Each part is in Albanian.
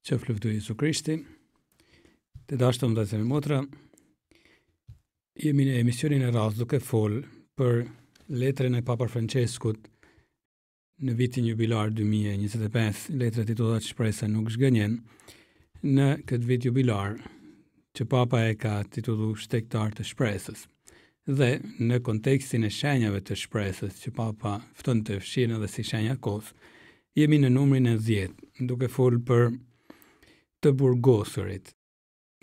Qoftë lëvdoj Jezu Krishti. Të dashur vëllezër dhe motra, jemi në emisionin e radhës duke folë për letrën e Papa Franceskut në vitin jubilar 2025, letra titulluar Shpresa nuk zgënjen. Në këtë vit jubilar që Papa e ka titulluar Shtektar të shpresës. Dhe në kontekstin e shenjave të shpresës që Papa fton të fshihen edhe si shenja kohës, jemi në numrin e 10, duke folë për të burgosurit.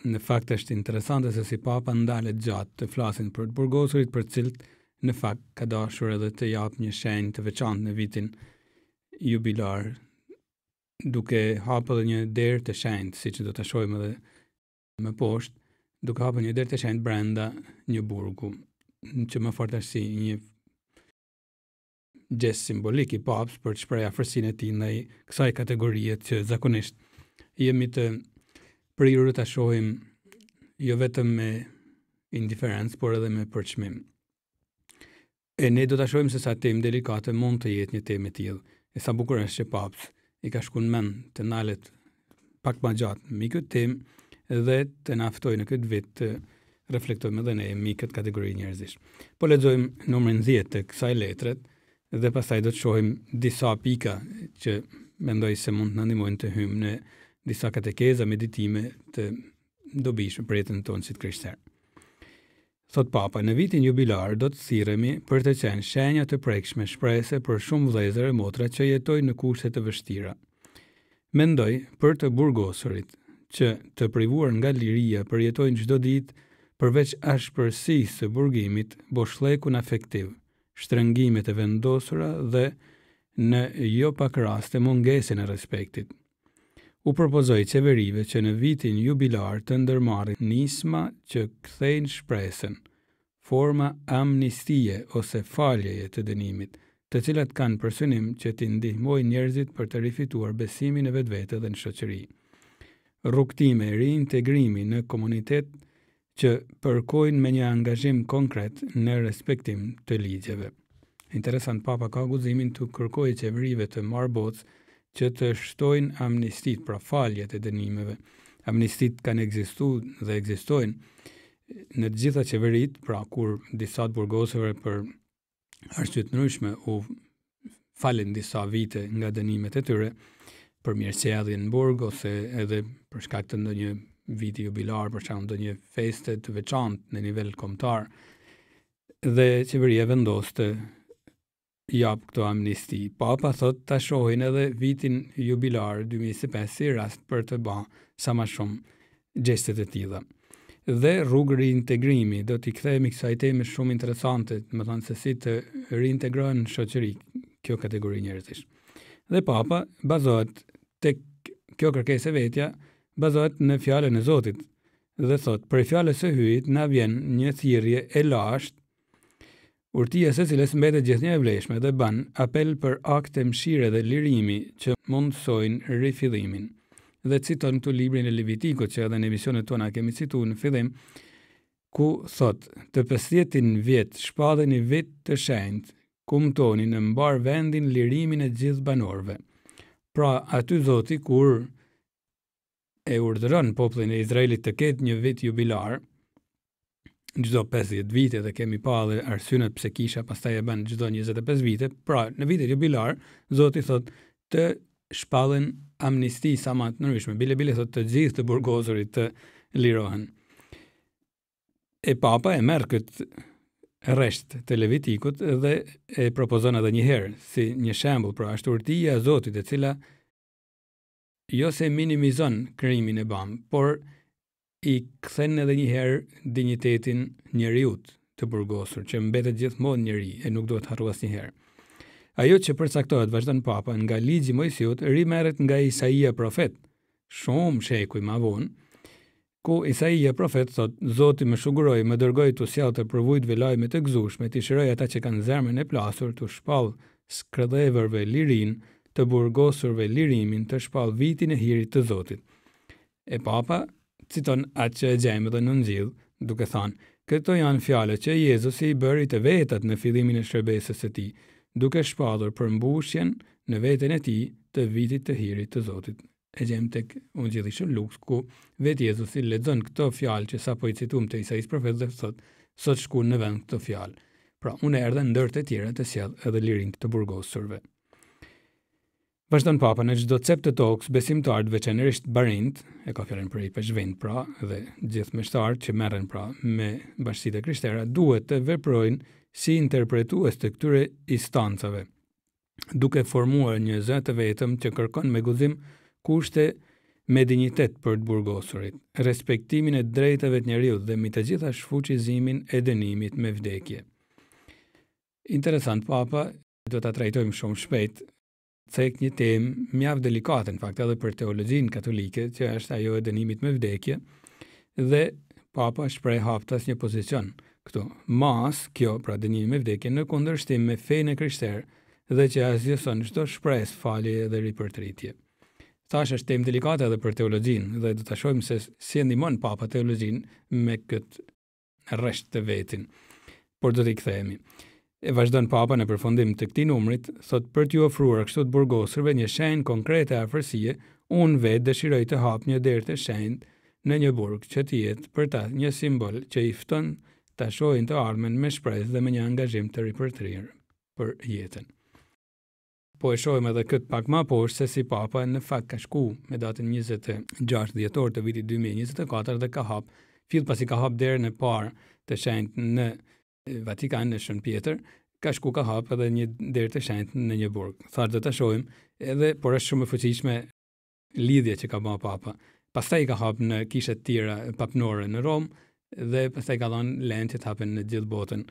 Në fakt është interesante se si Papa ndalet gjatë të flasin për të burgosurit, për cilët në fakt ka dashur edhe të jap një shenjë të veçantë në vitin jubilar, duke hapur një derë të shenjtë, siç do ta shohim edhe më poshtë, duke hapur një derë të shenjtë brenda një burgu, që më fort është si një gest simbolik i Papës për të shprehur afërsinë e tij ndaj kësaj kategorie që zakonisht jemi të prirur ta shohim jo vetëm me indiferencë, por edhe me përçmim. E ne do ta shohim se sa temë delikate mund të jetë një temë e tillë. E sa bukur është që Papës i ka shkuar mend të ndalet pak më gjatë mbi këtë temë dhe të na ftojë në këtë vit të reflektojmë edhe ne mbi këtë kategori njerëzish. Po lexojmë numrin 10 të kësaj letre dhe pastaj do të shohim disa pika që mendoj se mund të na ndihmojnë të hyjmë në disa katekeza, meditime të dobishme për jetën tonë si të krishterë. Thot Papa, në vitin jubilar do të thirremi për të qenë shenja të prekshme shprese për shumë vëllezër e motra që jetojnë në kushte të vështira. Mendoj për të burgosurit, që të privuar nga liria përjetojnë çdo ditë përveç ashpërsisë së burgimit, boshllëkun afektiv, shtrëngimet e vendosura dhe në jo pak raste mungesën e respektit. U propozoi qeverive që në vitin jubilar të ndërmarrin nisma që kthejnë shpresën, forma amnistie ose faljeje të dënimit, të cilat kanë për synim që t'i ndihmojnë njerëzit për të rifituar besimin e vetvete dhe në shoqëri. Rrugtime reintegrimi në komunitet që përkojnë me një angazhim konkret në respektim të ligjeve. Interesant, Papa ka guximin të kërkojë qeverive të marrë bocë që të shtojnë amnistit, pra faljet e dënimeve. Amnistit kanë ekzistuar dhe ekzistojnë në të gjitha qeverit, pra kur disa të burgosëve për arsye të ndryshme u falen disa vite nga dënimet e tyre, për mirësielje në burg ose edhe për shkak të ndonjë viti jubilar, për shkak të ndonjë feste të veçantë në nivel kombëtar, dhe qeveria vendos të jap këto amnisti. Papa thot ta shohin edhe vitin jubilar 2025 si rast për të bërë sa më shumë gjeste të tilla. Dhe rrugë reintegrimi, do t'i kthehemi kësaj teme shumë interesante, më thënë se si të reintegrohen në shoqëri kjo kategori njerëzish. Dhe Papa bazohet tek kjo kërkesë vetja, bazohet në fjalën e Zotit. Dhe thot, për fjalës së hyjit na vjen një thirrje e lashtë, urtia së cilës mbetet gjithnjë e vlefshme dhe bën apel për akte mëshire dhe lirimi që mundsojnë rifillimin. Dhe citon këtu librin e Levitikut që edhe në emisionet tona kemi cituar në fillim, ku thot, të 50 vjet shpadheni vit të shenjtë, kumtoni në mbar vendin lirimin e gjithë banorëve. Pra aty Zoti kur e urdhëron popullin e Izraelit të ketë një vit jubilar, çdo 50 vite, dhe kemi parë arsyet pse kisha pastaj e bën çdo 25 vite, pra në vitet jubilar Zoti thot të shpallën amnisti sa më të ndryshme, bile thot të gjithë të burgosurit të lirohen. E Papa e merr këtë rresht të Levitikut dhe e propozon edhe një herë si një shembull për ashturtia e Zotit, e cila jo se minimizon krimin e bam, por i kthen edhe një herë dinjitetin njeriut të burgosur, që mbetet gjithmonë njeri e nuk duhet harruar asnjëherë. Ajo që përcaktohet, vazhdon Papa, nga ligji Mojsiut rimerret nga Isaia profet, shumë shekuj më vonë, ku Isaia profet thot, Zoti më shuguroi, më dërgoi tu sjell të provujtve lajme të gëzueshme, të shiroj ata që kanë zemrën e plasur, të shpall skredheverve lirin, të burgosurve lirimin, të shpall vitin e hirit të Zotit. E Papa citon atë që e gjejmë dhe në Ungjil, duke thënë, këto janë fjalët që Jezusi i bëri të vetat në fillimin e shërbesës së tij, duke shpallur përmbushjen në veten e tij të vitit të hirit të Zotit. e gjem tek Ungjillishëm Luks, ku vetë Jezusi lexon këto fjalë që sapo I citum të Isaias profet dhe thot, sot shkuan në vend këto fjalë. Pra, unë erdha ndër të tjera të sjell edhe lirinë të burgosurve. Vazhdon Papa në çdo cep të tokës, besimtarët veçanërisht barint, e ka fjalën për I peshvend pra, dhe gjithë meshtarët që merren pra me bashkësitë krishtere, duhet të veprojnë si interpretues të këtyre instancave, duke formuar një zë të vetëm që kërkon me guzim kushte me dinjitet për të burgosurit, respektimin e drejtave të njeriut dhe mbi të gjitha shfuqizimin e dënimit me vdekje. Interesant, Papa, do ta trajtojmë shumë shpejt, cek një temë mjaft delikate në fakt edhe për teologjinë katolike, që është ajo e dënimit me vdekje, dhe Papa shpreh haptas një pozicion këtu. Mas kjo, pra dënimi me vdekje, në kundërshtim me fenë krishtere dhe që asgjëson çdo shpresë falje dhe ripërtritje. Thash është temë delikate edhe për teologjinë dhe do ta shohim se si ndihmon Papa teologjinë me këtë rresht të vetin. Por do t'i kthehemi. E vazhdon Papa në përfundim të këtij numrit, thot për t'ju ofruar kështu të burgosurve një shenjë konkrete afërsie, unë vetë dëshiroj të hap një derë të shenjtë në një burg që të jetë për ta një simbol që I fton ta shohin të ardhmen me shpresë dhe me një angazhim të ripërtrirë për jetën. Po e shohim edhe këtë pak më poshtë se si Papa në fakt ka shku me datën 26 dhjetor të vitit 2024 dhe ka hap, pasi ka hap derën e parë të shenjtë në Vatikan në Shën Pjetër, ka shku ka hap edhe një derë të shenjtë në një burg. Thash do ta shohim, edhe por është shumë e fuqishme lidhja që ka bërë Papa. Pastaj ka hap në kishe të tjera papnore në Rom dhe pastaj ka dhënë lenë që të hapen në gjithë botën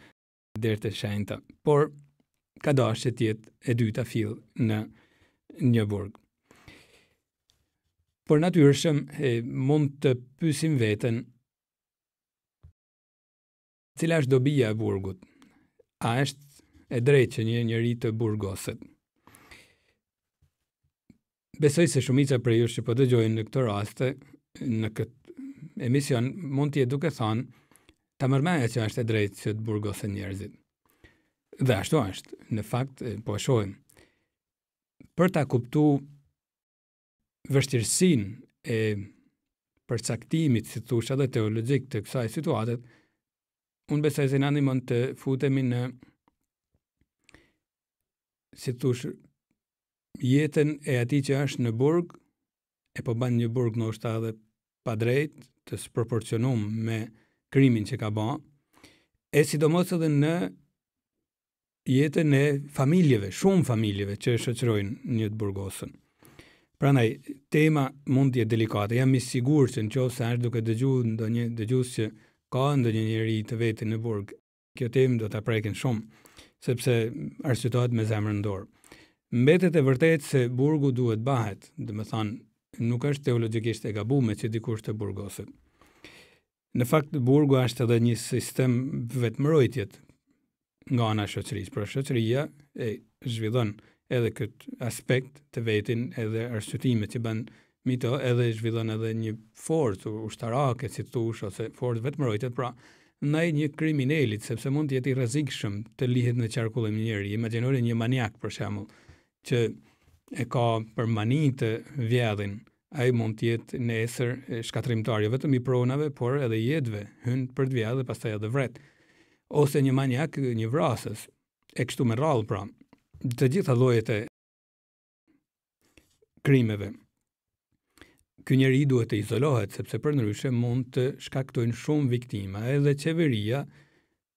derë të shenjta. Por ka dashur që të jetë e dyta fill në një burg. Por natyrshëm mund të pyesim veten cila është dobia e burgut? A është e drejtë që një njeri të burgoset? Besoj se shumica prej jush që po dëgjojnë në këtë raste, në këtë emision, mund t'jetë duke thënë, ta mërmendja që është e drejtë që të burgosen njerëzit. Dhe ashtu është, në fakt, po e shohim. Për ta kuptuar vështirësinë e përcaktimit, si thosh edhe teologjik të kësaj situate, unë besoj se na ndihmon të futemi në, si thosh, jetën e atij që është në burg, e po bën një burg ndoshta edhe pa drejt, të sproporcionuar me krimin që ka bërë, e sidomos edhe në jetën e familjeve, shumë familjeve që shoqërojnë një të burgosën. Prandaj, tema mund të jetë delikate. Jam I sigurt se nëse është duke dëgjuar ndonjë dëgjues që ka ndonjë njeri të vetin në burg, kjo temë do ta prekin shumë, sepse arsyetohet me zemrën në dorë. Mbetet e vërtetë se burgu duhet bëhet, domethënë nuk është teologjikisht e gabuar që dikush të burgoset. Në fakt burgu është edhe një sistem vetmërojtjet nga ana e shoqërisë, por shoqëria e zhvillon edhe këtë aspekt të vetin, edhe arsyetimet që bën mito, edhe zhvillon edhe një forcë ushtarake, si thosh, ose forcë vetmërojtjet, pra ndaj një kriminalit, sepse mund të jetë I rrezikshëm të lihet në qarkullim njëri. Imagjinoni një maniak për shembull, që e ka për mani të vjedhin, ai mund të jetë nesër shkatrimtar jo vetëm I pronave, por edhe I jetëve, hyn për të vjedhur dhe pastaj edhe vret. Ose një maniak, një vrasës, e kështu me radhë, pra, të gjitha llojet e krimeve. Ky njeri duhet të izolohet, sepse përndryshe mund të shkaktojnë shumë viktima, edhe qeveria,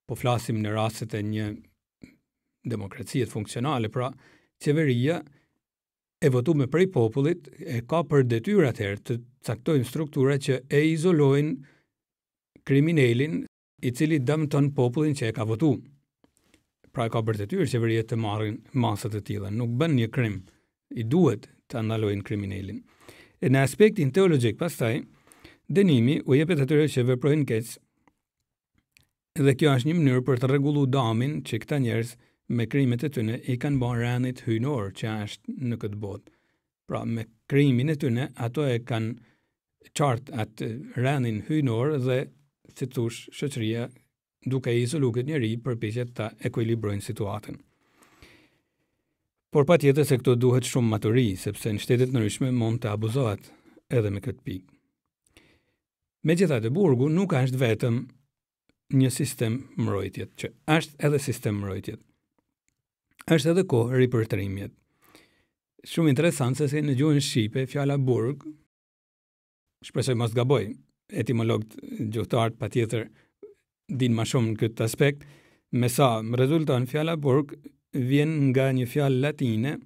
po flasim në rastet e një demokracie funksionale, pra qeveria e votuar prej popullit e ka për detyrë atëherë të caktojnë struktura që e izolojnë kriminalin I cili dëmton popullin që e ka votuar. Pra e ka për detyrë qeveria të marrin masat e tilla, nuk bën një krim, I duhet të ndalojnë kriminalin. E në aspektin teologjik pastaj, dënimi u jepet atyre që veprojnë keq. Dhe kjo është një mënyrë për të rregulluar damin që këta njerëz me krimet e tyre I kanë bërë rënit hyjnor që është në këtë botë. Pra me krimin e tyre ato e kanë qartë atë rënin hyjnor dhe si thosh shoqëria duke izoluar këtë njerëz përpiqet ta ekuilibrojnë situatën. Por patjetër se këto duhet shumë maturi, sepse në shtetet ndryshme mund të abuzohet edhe me këtë pikë. Megjithatë, burgu nuk është vetëm një sistem mbrojtjet, që është edhe sistem mbrojtjet. Është edhe kohë ripërtërimjet. Shumë interesant se në gjuhën shqipe fjala burg, shpresoj mos gaboj, etimologët gjuhëtarët patjetër din më shumë në këtë aspekt, me sa më rezulton fjala burg vjen nga një fjalë latine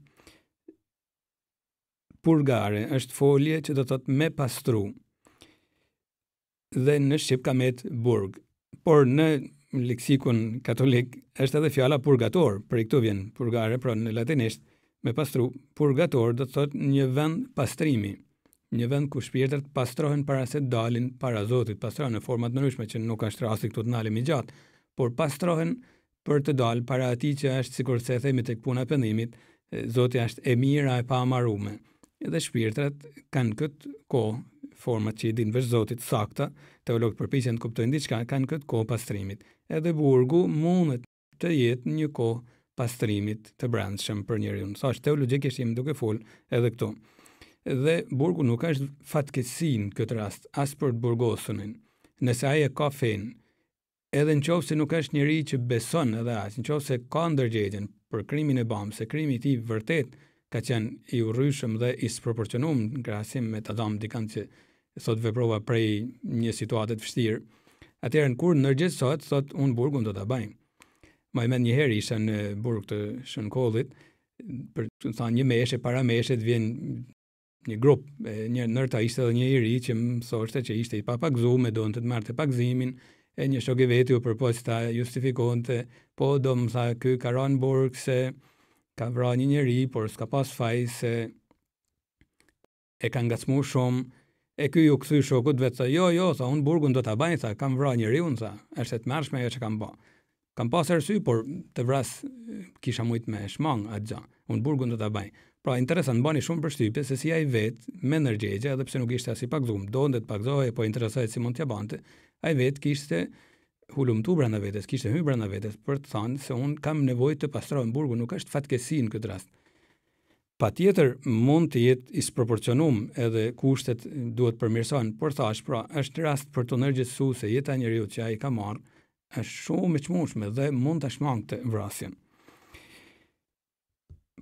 purgare, është folje që do të thotë me pastru. Dhe në shqip ka met burg. Por në leksikon katolik është edhe fjala purgator, për këtu vjen purgare, pra në latinisht me pastru, purgator do të thotë një vend pastrimi, një vend ku shpirtrat pastrohen para se dalin para Zotit, pastrohen në format ndryshme që nuk është rasti këtu të ndalemi gjatë, por pastrohen për të dalë para atij që është, sikur se themi tek puna e pendimit, Zoti është e mira e pamarrume. Edhe shpirtrat kanë këtë kohë, format që i din veç Zotit sakta, teologët përpiqen të kuptojnë diçka, kanë këtë kohë pastrimit. Edhe burgu mundet të jetë një kohë pastrimit të brendshëm për njeriu. Sa është teologjikisht jemi duke fol edhe këtu. Dhe burgu nuk është fatkeqësi në këtë rast, as për të burgosunin. Nëse ai e ka fen, edhe nëse nuk është njeri që beson edhe as, nëse ka ndërgjegjen për krimin e bam, se krimi i tij vërtet ka qenë i urryshëm dhe i sproporcionuar në krahasim me Adam dikant që thot veprova prej një situate të vështirë. Atëherë kur ndërgjegjësohet, thot unë burgun do ta bëj. Më mend një herë isha në burg të Shënkollit, për të thënë një meshe, para meshet vjen një grup, një nërta ishte edhe një i ri që më thoshte që ishte i papagzuar, donte të marrte pagzimin, e një shok i veti u përpoq ta justifikonte, po do më tha ky ka rënë burg se ka vrarë një njeri, por s'ka pas faj se e ka ngacmuar shumë. E ky u kthy shokut vetë tha, jo, tha, unë burgun do ta bëj, tha, kam vrarë njeriun, tha, është e tmerrshme ajo që kam bë. Kam pas arsye, por të vras kisha mujt me shmang atë gjë. Unë burgun do ta bëj. Pra interesant, bani shumë përshtypje se si ai vet me ndërgjegje, edhe pse nuk ishte as i pagzuar, donte të pagzohej, po interesohej si mund t'ia bante. Ai vet kishte hulumtu brenda vetes, kishte hyrë brenda vetes për të thënë se un kam nevojë të pastroj burgun, nuk është fatkeqësi në këtë rast. Patjetër mund të jetë i sproporcionuar edhe kushtet duhet përmirësohen, por thash, pra, është rast për të ndërgjegjësuar se jeta e njeriu që ai ka marrë është shumë e çmueshme dhe mund ta shmangte vrasjen.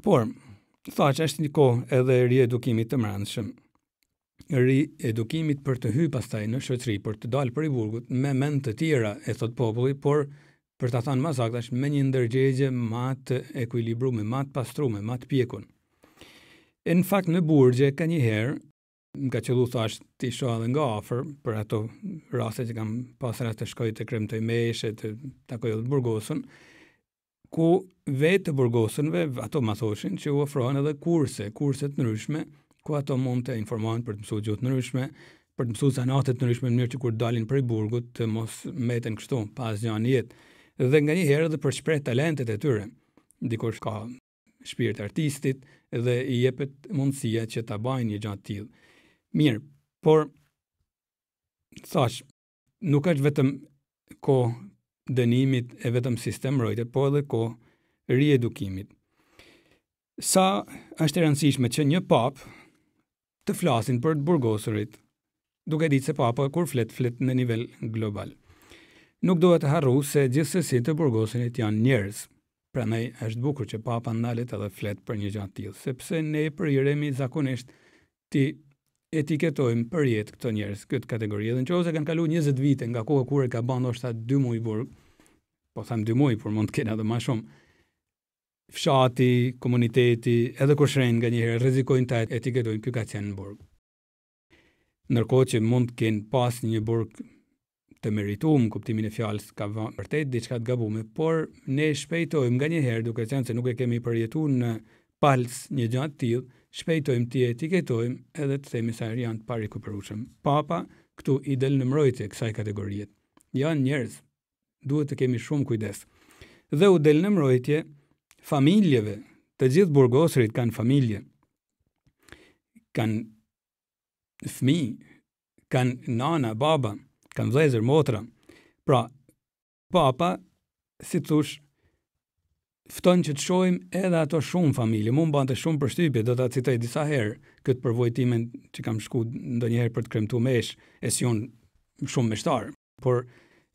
Por thash, është një kohë edhe riedukimit të brendshëm. Riedukimit për të hyrë pastaj në shoqëri, për të dalë prej burgut me mend të tjera, e thot populli, por për ta thënë më saktë, me një ndërgjegje më të ekuilibruar, më të pastruar, më të pjekur. E në fakt në burgje ka një herë, nga qëllu thash të shoh edhe nga afër për ato raste që kam pas rast të shkoj të kremtoj meshe, të takoj edhe burgosun, ku vetë të burgosunve ato ma thoshin që u ofrohen edhe kurse të ndryshme, ku ato mund të informohen për të mësuar gjuhë të ndryshme, për të mësuar zanate të ndryshme në mënyrë që kur dalin prej burgut të mos mbeten kështu pas asnjë jetë. Dhe nganjëherë edhe për shpreh talentet e tyre. Dikush ka shpirt artistit dhe i jepet mundësia që ta bëjnë një gjë të tillë. Mirë, por thash, nuk është vetëm kohë dënimit e vetëm sistem mbrojtje, po edhe kohë riedukimit. Sa është e rëndësishme që një pap të flasin për të burgosurit, duke ditë se papa kur flet në nivel global. Nuk duhet të harru se gjithsesi të burgosurit janë njerëz. Prandaj është bukur që papa ndalet edhe flet për një gjë të tillë, sepse ne përjiremi zakonisht ti etiketojmë për jetë këto njerëz, këtë kategori. Edhe nëse kanë kaluar 20 vite nga koha kur e ka bën ndoshta 2 muaj burg, po them 2 muaj, por mund të kenë edhe më shumë. Fshati, komuniteti, edhe kur shrejnë nganjëherë rrezikojnë ta etiketojnë ky ka qenë në burg. Ndërkohë që mund të kenë pas një burg të merituar, kuptimin e fjalës ka vërtet diçka të gabuar, por ne shpejtojmë nganjëherë duke thënë se nuk e kemi përjetuar në palc një gjë të tillë, shpejtojmë të etiketojmë edhe të themi se janë të parikuperueshëm. Papa këtu i del në mbrojtje kësaj kategorie. Janë njerëz, duhet të kemi shumë kujdes. Dhe u del në mbrojtje familjeve, të gjithë burgosurit kanë familje, kanë fëmijë, kanë nana, baba, kanë vëllezër, motra. Pra, papa, si thosh, fton që të shohim edhe ato shumë familje. Mu mbante shumë përshtypje, do ta citoj disa herë këtë përvojtimin që kam shku ndonjëherë për të kremtuar mesh, e sion shumë meshtar, por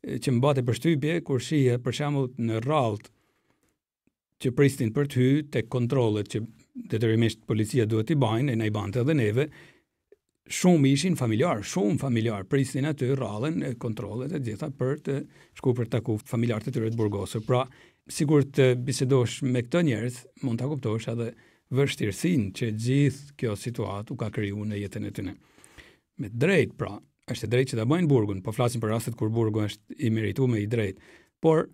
që mbante përshtypje kur shihej për shembull në rrallë që pristin për të hyrë tek kontrollet që detyrimisht policia duhet t'i bajnë, e na i bante edhe neve, shumë ishin shumë familjar, pristin aty rrallën e kontrollet e gjitha për të shku për të taku familjarët e tyre të burgosur. Pra, sigur të bisedosh me këto njerëz, mund ta kuptosh edhe vështirësinë që gjithë kjo situatë u ka kriju në jetën e tyre. Me drejt, pra, është e drejtë që ta bëjnë burgun, po flasim për rastet kur burgu është i merituar me i drejt. Por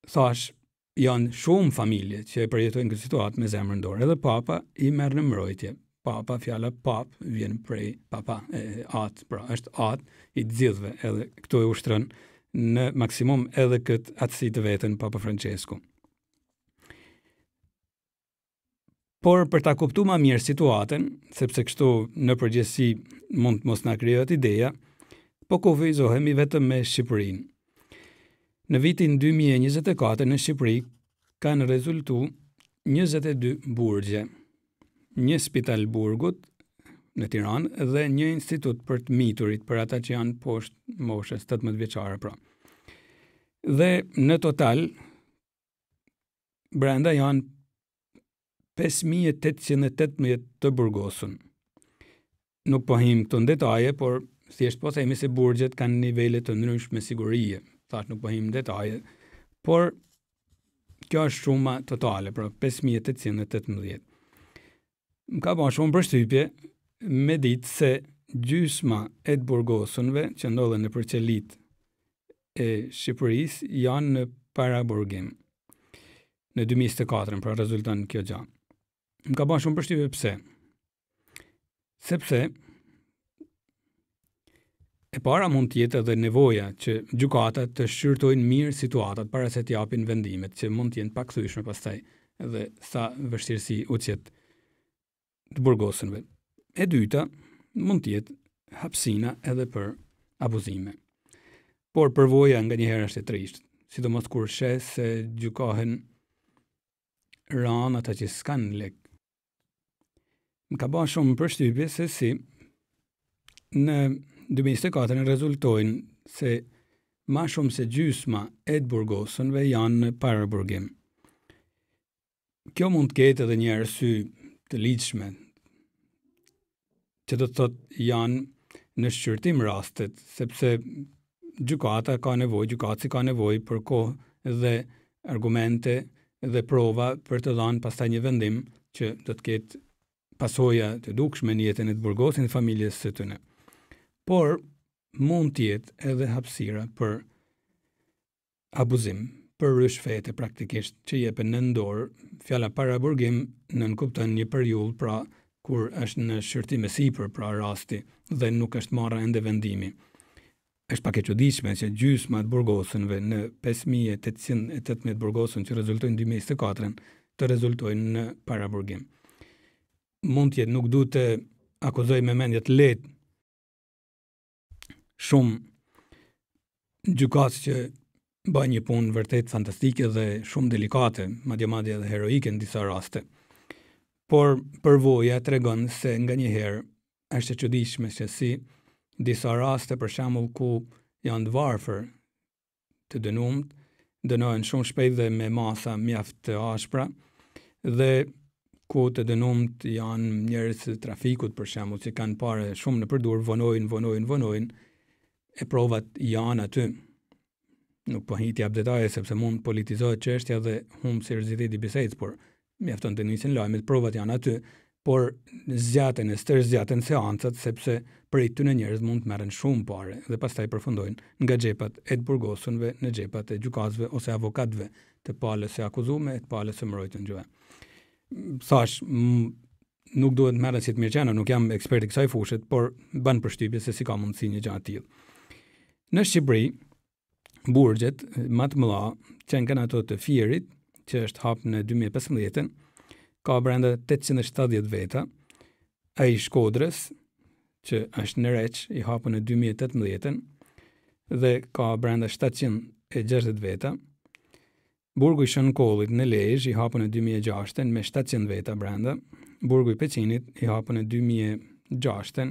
thash, janë shumë familje që e përjetojnë këtë situatë me zemrën dorë. Edhe papa i merr në mbrojtje. Papa, fjala pap vjen prej papa, atë, pra është atë i të gjithëve, edhe këtu e ushtron në maksimum edhe këtë atësi të vetën Papa Francesku. Por për ta kuptuar më mirë situatën, sepse kështu në përgjithësi mund të mos na krijohet ideja, po kufizohemi vetëm me Shqipërinë. Në vitin 2024 në Shqipëri kanë rezultuar 22 burgje, një spital burgut në Tiranë dhe një institut për të miturit për ata që janë poshtë moshës 18 vjeçare pra. Dhe në total brenda janë 5818 të burgosun. Nuk po him këto në detaje, por thjesht po themi se burgjet kanë nivele të ndryshme sigurie. Thash nuk po him në detaje, por kjo është shuma totale, pra 5818. Më ka ba shumë përshtypje me ditë se gjysma e të burgosunve që ndodhen në përqelit e Shqipërisë janë në paraburgim. Në 2024, pra rezulton kjo gjë. Më ka ba shumë përshtypje pse? Sepse e para mund të jetë edhe nevoja që gjykatat të shqyrtojnë mirë situatat para se të japin vendimet që mund të jenë pakthyeshme pastaj edhe sa vështirësi u qet të burgosunve. E dyta mund të jetë hapësina edhe për abuzime. Por përvoja nganjëherë është e trisht, sidomos kur shes se gjykohen ranë ata që s'kan lek. Më ka ba shumë përshtypje se si në 2024 rezultojnë se ma shumë se gjysma e të burgosunve janë në paraburgim. Kjo mund të ketë edhe një arsye të ligjshme, që do të thotë janë në shqyrtim rastet, sepse gjykata ka nevojë, gjykatësi ka nevojë për kohë dhe argumente dhe prova për të dhënë pastaj një vendim që do të ketë pasoja të dukshme në jetën e të burgosin dhe familjes së tyre. Por mund të jetë edhe hapësira për abuzim, për rishfete praktikisht që jepen në dorë. Fjala paraburgim nënkupton një periudhë, pra kur është në shqyrtim e sipër, pra rasti, dhe nuk është marrë ende vendimi. Është pak e çuditshme që gjysma të burgosunve në 5818 burgosun që rezultojnë 2024 të rezultojnë në paraburgim. Mund të jetë, nuk duhet të akuzoj me mendje të lehtë shumë gjykatës që bëjnë një punë vërtet fantastike dhe shumë delikate, madje edhe heroike në disa raste. Por përvoja tregon se nganjëherë është e çuditshme se si disa raste për shembull ku janë të varfër të dënumt, dënohen shumë shpejt dhe me masa mjaft të ashpra, dhe ku të dënumt janë njerëz të trafikut për shembull që kanë parë shumë në përdor, vonojnë, e provat janë aty. Nuk po hiti jap detaje sepse mund politizohet çështja dhe humb serioziteti i bisedës, por mjafton të nisin lajmet, provat janë aty, por zgjaten seancat sepse prej këtyre njerëz mund të merren shumë parë dhe pastaj përfundojnë nga xhepat e të burgosunve në xhepat e gjykatësve ose avokatëve të palës së akuzuar e të palës së mbrojtëve. Thash, nuk duhet merret si të mirëqenë, nuk jam ekspert i kësaj fushë, por bën përshtypje se si ka mundësi një gjë e tillë. Në Shqipëri, burgjet më të mëdha që kanë ato të Fierit, që është hap në 2015, ka brenda 870 veta, ai Shkodrës, që është në Reç, i hapur në 2018, dhe ka brenda 760 veta, Burgu i Shënkollit në Lezhë i hapën në 2006 me 700 veta brenda, burgu i Peqinit i hapën në 2006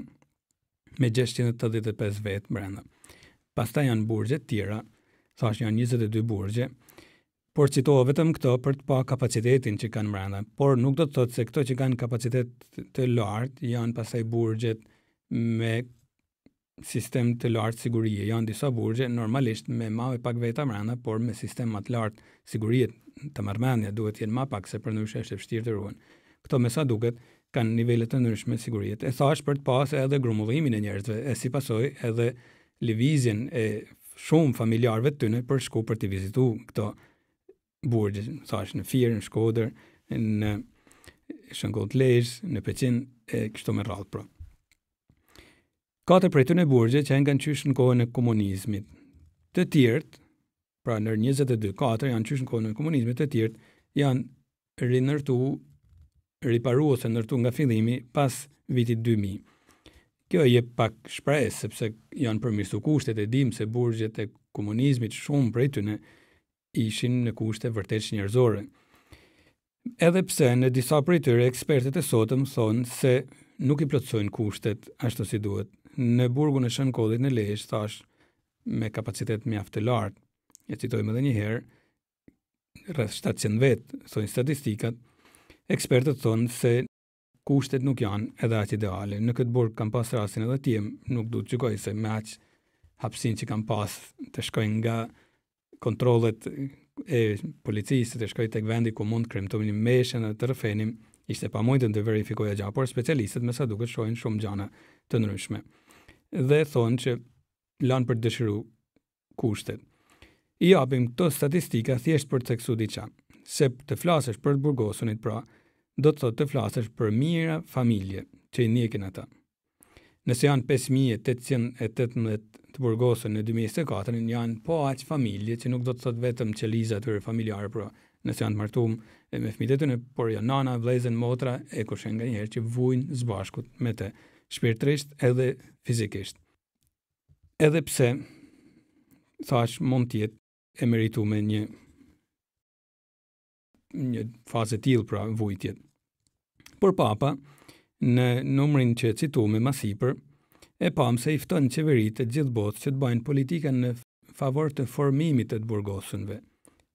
me 685 vetë brenda. Pastaj janë burgje tjera, thash janë 22 burgje, por citoha vetëm këto për të pa kapacitetin që kanë brenda, por nuk do të thotë se këto që kanë kapacitet të lartë janë pastaj burgjet me sistem të lartë sigurie. Janë disa burgje normalisht me ma pak veta brenda, por me sistem më të lartë sigurie të marrëmendja duhet jenë ma pak se përndryshe është e vështirë të ruhen. Këto me sa duket kanë nivele të ndryshme sigurie. E thash për të pas edhe grumbullimin e njerëzve, e si pasojë edhe lëvizjen e shumë familjarëve të tyre për shku për të vizitu këto burgje, thash në Fier, në Shkodër, në Shënkoll Lezhë, në Peqin e kështu me radhë pra. 4 prej tyre burgje që kanë qysh në kohën e komunizmit. Të tjerët, pra nër 22, 4 janë qysh në kohën e komunizmit, të tjerët janë riparu ose nërtu nga fillimi pas vitit 2000. Kjo je pak shpresë, sepse janë përmirësu kushtet, e dim se burgjet e komunizmit shumë prej tyre ishin në kushte vërtet njerëzore. Edhe pse në disa prej tyre ekspertet e sotëm thonë se nuk i plotësojnë kushtet ashtu si duhet. Në burgun e Shënkollit në Lezhë, thash, me kapacitet mjaft të lartë, e citojmë edhe një herë, rreth 700 vetë, thonë statistikat, ekspertët thonë se kushtet nuk janë edhe aq ideale. Në këtë burg kam pas rastin edhe tjem, nuk du të gjykoj se me aq hapsin që kam pas të shkoj nga kontrollet e policisë, të shkoj tek vendi ku mund të kremtojmë meshën e të rrëfenim, ishte pamundën të verifikoja gjë, por specialistët me sa duket shohin shumë gjëra të ndryshme. Dhe thonë që lanë për të dëshiru kushtet. I japim këto statistika thjesht për të theksu diçka. Se të flasësh për të burgosunit pra, do të thotë të flasësh për mira familje që i njekin ata. Nëse janë 5818 të burgosun në 2024, janë po aq familje që nuk do të thotë vetëm qeliza atyre familjare, pra nëse janë të martuar me fëmijët e tyre, por janë nana, vëllezër, motra e kushen nga njerë që vujnë së bashkut me të, shpirtërisht edhe fizikisht. Edhe pse thash mund të jetë e merituar me një fazë tillë pra vujtjet. Por papa në numrin që cituam më sipër e pam se i fton qeveritë të gjithë botës që të bëjnë politika në favor të formimit të burgosunëve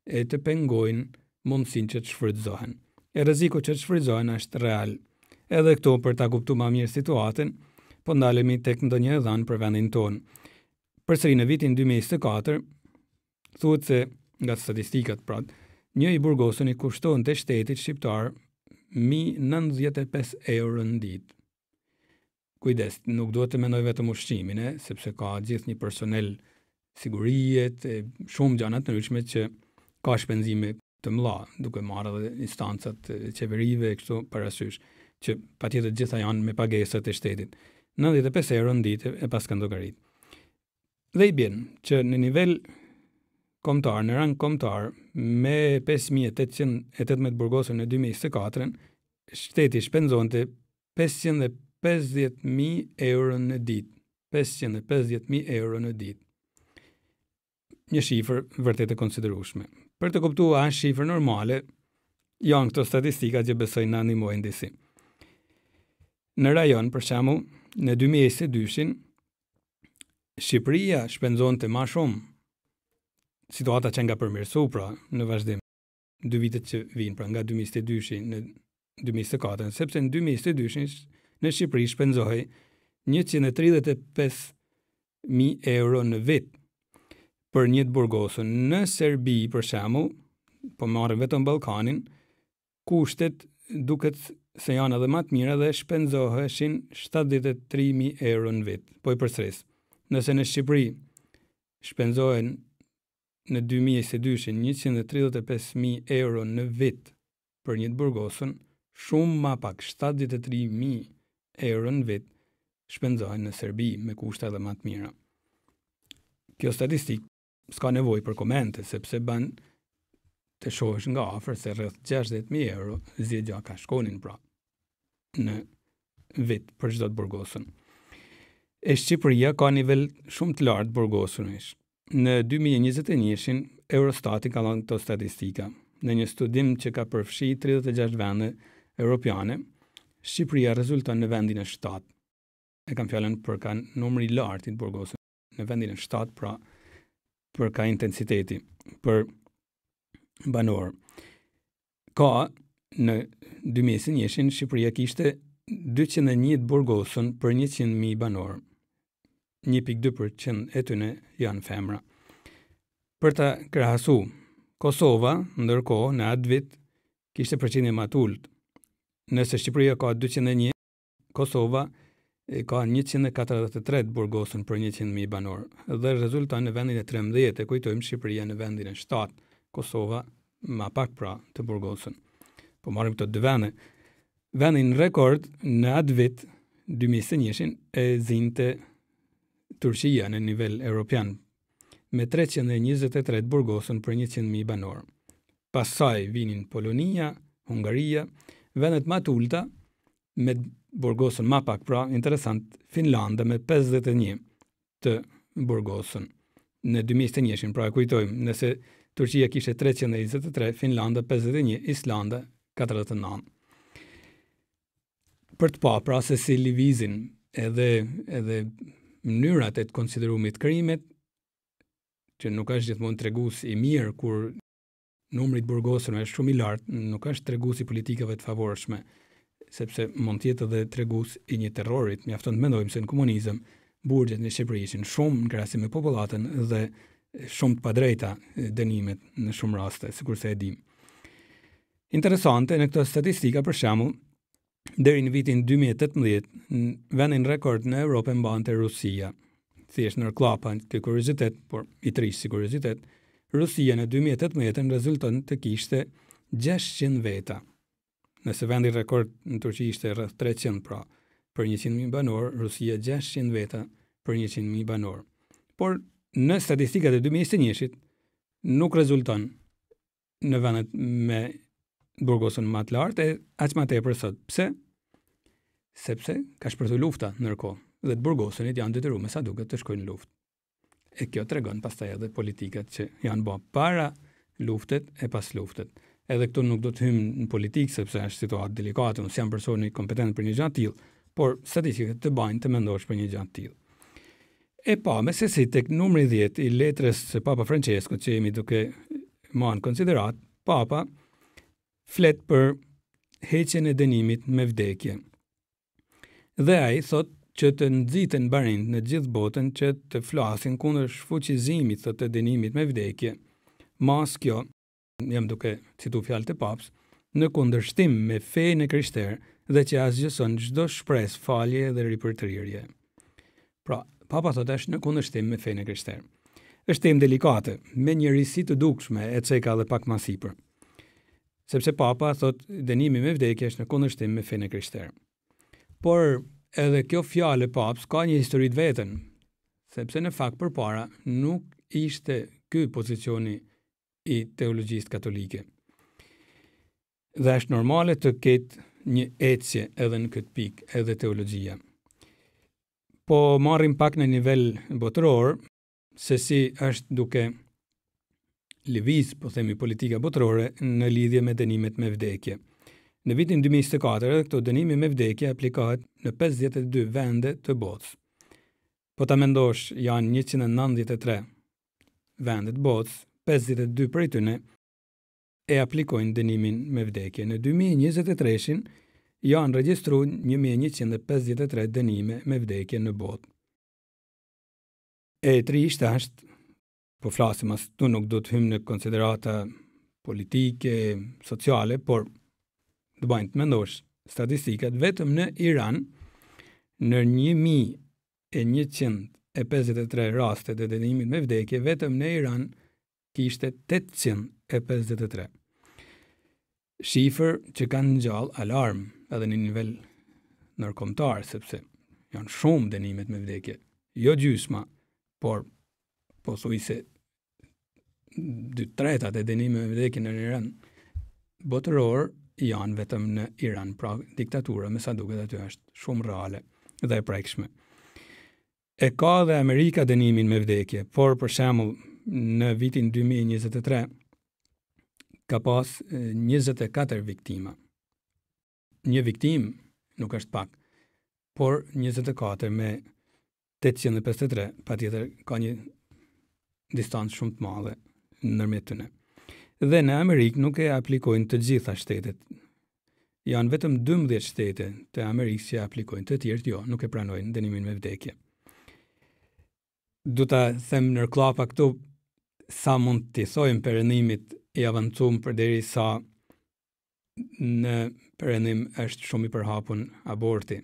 e të pengojnë mundësinë që të shfrytëzohen. E rreziku që të shfrytëzohen është real. Edhe këto për ta kuptuar më mirë situatën, po ndalemi tek ndonjë dhënë për vendin tonë. Përsëri në vitin 2024, thuhet se nga statistikat pra, një i burgosuni kushton të shtetit shqiptar 1095 euro në ditë. Kujdes, nuk duhet të mendoj vetëm ushqimin, sepse ka gjithë një personel sigurie, shumë gjëra të ndryshme që ka shpenzime të mëdha, duke marrë edhe instancat e qeverive kështu parasysh, që patjetër gjitha janë me pagesat e shtetit. 95 euro në ditë e paska ndogarit. Dhe i bjen që në nivel kombëtar, në rang kombëtar, me 5818 burgosur në 2024, shteti shpenzonte 550.000 euro në ditë. 550.000 euro në ditë. Një shifër vërtet e konsiderueshme. Për të kuptuar është shifër normale, janë këto statistika që besoj na ndihmojnë disi. Në rajon, për shembull, në 2022-shin, Shqipëria shpenzonte më shumë. Situata që nga përmirësu pra në vazhdim 2 vitet që vinë, pra nga 2022 në 2024, sepse në 2022 në Shqipëri shpenzohej 135.000 euro në vit për një të burgosur. Në Serbi, për shembull, po marrim vetëm Ballkanin, kushtet duket se janë edhe më të mira dhe shpenzoheshin 73.000 euro në vit. Po i përsëris. Nëse në Shqipëri shpenzohen në 2022 135.000 euro në vit për një të burgosun, shumë ma pak 73.000 euro në vit shpenzohen në Serbi me kushte edhe më të mira. Kjo statistik s'ka nevojë për komente, sepse ban të shohësh nga afër se rreth 60.000 euro zgjedhja ka shkonin pra në vit për çdo të burgosun. E Shqipëria ka nivel shumë të lartë burgosunish. në 2021 Eurostati ka dhënë këto statistika. Në një studim që ka përfshi 36 vende europiane, Shqipëria rezulton në vendin e 7. E kam fjalën për ka numri i lartë të burgosur në vendin e 7, pra për ka intensiteti për banor. Ka në 2021 Shqipëria kishte 201 burgosur për 100.000 banor. 1.2% e tyre janë femra. Për ta krahasu, Kosova, ndërkohë, në atë vit, kishte përqindje më të ulët. Nëse Shqipëria ka 201, Kosova ka 143 burgosur për 100.000 banor. Dhe rezulton në vendin e 13, e kujtojmë Shqipëria në vendin e 7, Kosova më pak pra të burgosur. Po marrim këto dy vende. Vendin rekord në atë vit, 2021, e zinte Turqia në nivel europian, me 323 burgosur për 100.000 banor. Pasaj vinin Polonia, Hungaria, vendet më të ulta me burgosur më pak, pra interesant, Finlanda me 51 të burgosur në 2021, pra e kujtojmë, nëse Turqia kishte 323, Finlanda 51, Islanda 49. Për të pa, pra se si lëvizin edhe mënyrat e të konsiderumit krimet, që nuk është gjithmonë tregues i mirë kur numri të burgosurve është shumë i lartë, nuk është tregues i politikave të favorshme, sepse mund të jetë edhe tregues i një terrorit. Mjafton të mendojmë se në komunizëm burgjet në Shqipëri ishin shumë në krahasim me popullatën dhe shumë të padrejta dënimet në shumë raste, sikurse e dim. Interesante në këto statistika, për shembull, deri në vitin 2018, vendin rekord në Europë mbante Rusia. Thjesht në klapa të kuriozitet, por i trish si kuriozitet, Rusia në 2018 rezulton të kishte 600 veta. Nëse vendi rekord në Turqi ishte rreth 300, pra për 100.000 banor, Rusia 600 veta për 100.000 banor. Por në statistikat e 2021 nuk rezulton në vendet me burgosur më të lartë, aq më tepër sot. Pse? Sepse ka shpërthyer lufta ndërkohë dhe të burgosunit janë detyruar me sa duket të shkojnë në luftë. E kjo tregon pastaj edhe politikat që janë bërë para luftet e pas luftet. Edhe këtu nuk do të hym në politikë sepse është situatë delikate, unë jam personi kompetent për një gjë të tillë, por statistikat të bajnë të mendosh për një gjë të tillë. E pa, me se si tek numri 10 i letrës së Papa Francesco, që jemi duke marrë në konsiderat, Papa flet për heqjen e dënimit me vdekje. Dhe ai thot që të nxiten barind në gjithë botën që të flasin kundër shfuqizimit të dënimit me vdekje. Mas kjo, jam duke citu fjalët e Papës, në kundërshtim me fenë e krishterë dhe që asgjëson çdo shpresë falje dhe ripërtrirje. Pra, Papa thot është në kundërshtim me fenë e krishterë. Është temë delikate, me një risi të dukshme, e ceka dhe pak më sipër. Sepse Papa thot dënimi me vdekje është në kundërshtim me fenë e krishterë. Por edhe kjo fjalë e Papës ka një histori të vetën, sepse në fakt përpara nuk ishte ky pozicioni i teologjisë katolike. Dhe është normale të ketë një ecje edhe në këtë pikë, edhe teologjia. Po marrim pak në nivel botëror, se si është duke lëviz, po themi, politika botërore në lidhje me dënimet me vdekje. Në vitin 2024, këto dënimi me vdekje aplikohet në 52 vende të botës. Po ta mendosh, janë 193 vende të botës, 52 prej tyre e aplikojnë dënimin me vdekje. Në 2023 janë regjistruar 1153 dënime me vdekje në botë. E trisht është, po flasim as tu nuk do të hym në konsiderata politike, sociale, por të bajnë të mendosh statistikat, vetëm në Iran, në 1153 raste të dënimit me vdekje, vetëm në Iran kishte 853. Shifër që kanë ngjall alarm edhe në nivel ndërkombëtar, sepse janë shumë dënimet me vdekje. Jo gjysma, por pothuajse 2/3 e dënimeve me vdekje në Iran botëror janë vetëm në Iran, pra diktatura me sa duket aty është shumë reale dhe e prekshme. E ka dhe Amerika dënimin me vdekje, por për shembull në vitin 2023 ka pas 24 viktima. Një viktim nuk është pak, por 24 me 853, patjetër ka një distancë shumë të madhe ndërmjet tyre. Dhe në Amerikë nuk e aplikojnë të gjitha shtetet. Janë vetëm 12 shtete të Amerikës që aplikojnë, të tjerët jo, nuk e pranojnë dënimin me vdekje. Du ta them në klapa këtu sa mund t'i thojmë perëndimit i avancuar përderisa në perëndim është shumë i përhapun aborti.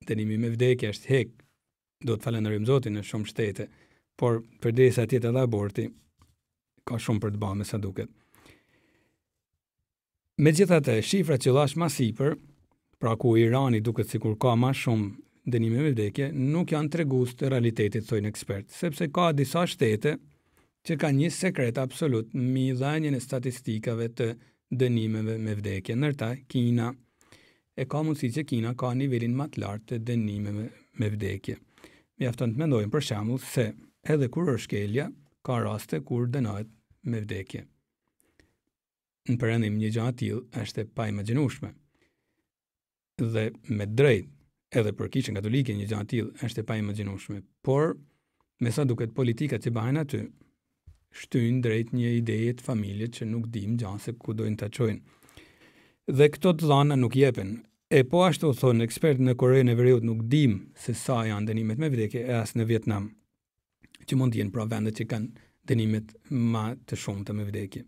Dënimi me vdekje është hek, do të falenderojmë Zotin në shumë shtete, por përderisa tjetë edhe aborti, ka shumë për të bërë me sa duket. Megjithatë, shifrat që lash më sipër, pra ku Irani duket sikur ka më shumë dënime me vdekje, nuk janë tregues të realitetit, thojnë ekspertë, sepse ka disa shtete që kanë një sekret absolut mbi dhënien e statistikave të dënimeve me vdekje. Ndërta, Kina e ka mundësi që Kina ka nivelin më të lartë të dënimeve me vdekje. Mjafton të mendojmë për shembull se edhe kur është shkelja, ka raste kur dënohet me vdekje. Në perëndim një gjë e tillë është e paimagjinueshme. Dhe me drejt, edhe për Kishën Katolike një gjë e tillë është e paimagjinueshme, por me sa duket politikat që bëhen aty shtyjnë drejt një ideje të familjet që nuk dim gjë se ku dojnë ta çojnë. Dhe këto të dhëna nuk jepen. E po ashtu thonë ekspertë në Korenë e Veriut nuk dim se sa janë dënimet me vdekje e as në Vietnam, që mund të jenë pra vendet që kanë dënimet më të shumta me vdekje.